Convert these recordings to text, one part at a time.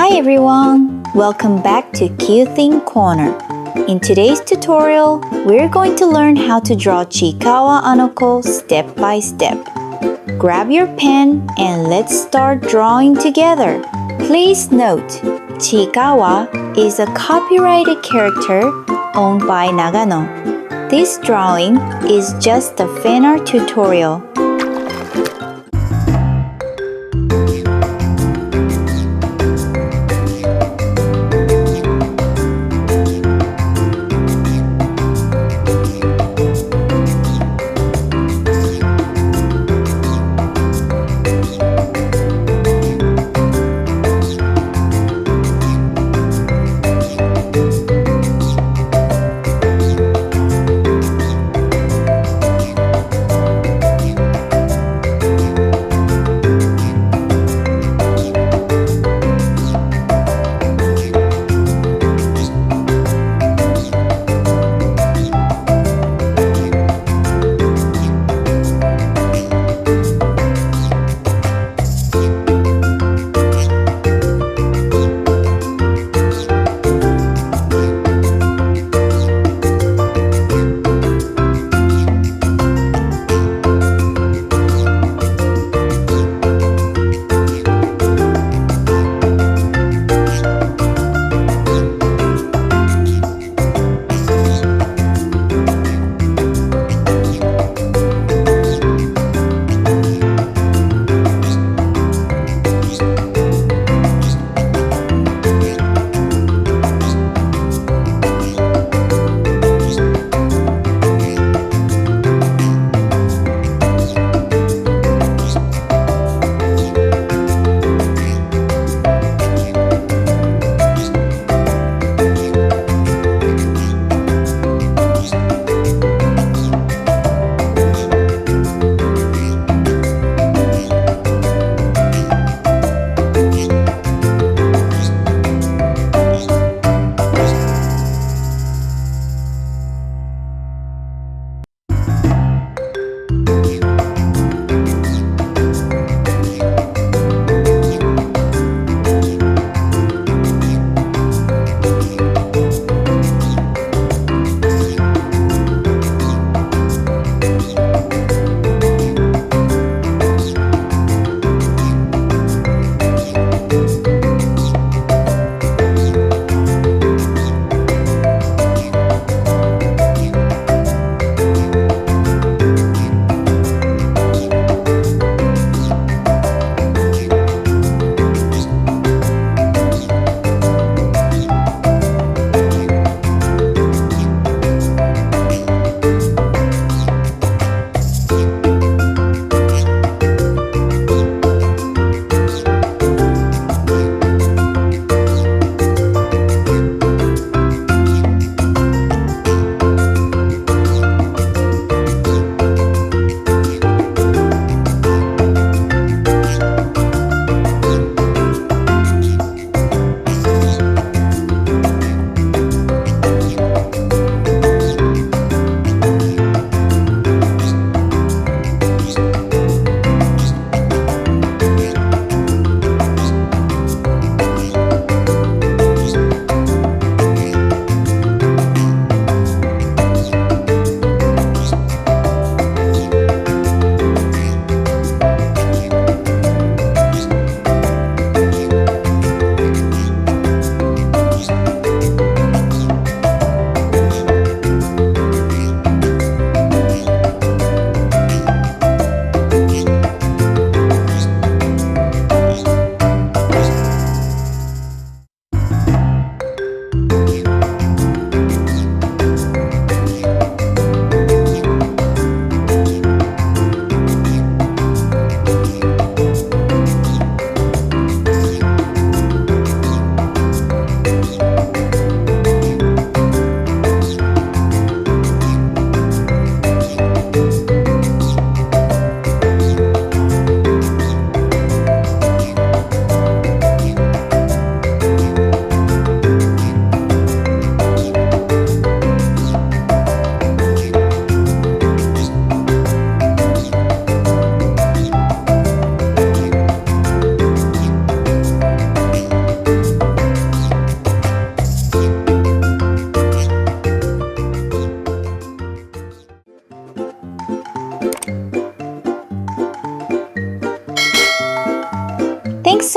Hi everyone! Welcome back to Cute Thing Corner. In today's tutorial, we're going to learn how to draw Chiikawa Anoko step by step. Grab your pen and let's start drawing together. Please note, Chiikawa is a copyrighted character owned by Nagano. This drawing is just a fan art tutorial.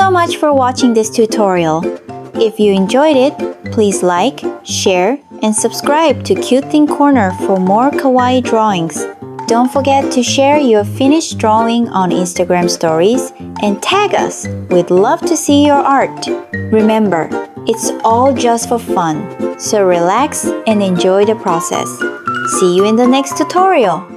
so much for watching this tutorial. If you enjoyed it, please like, share, and subscribe to Cute Thing Corner for more kawaii drawings. Don't forget to share your finished drawing on Instagram stories and tag us. We'd love to see your art. Remember, it's all just for fun, so relax and enjoy the process. See you in the next tutorial.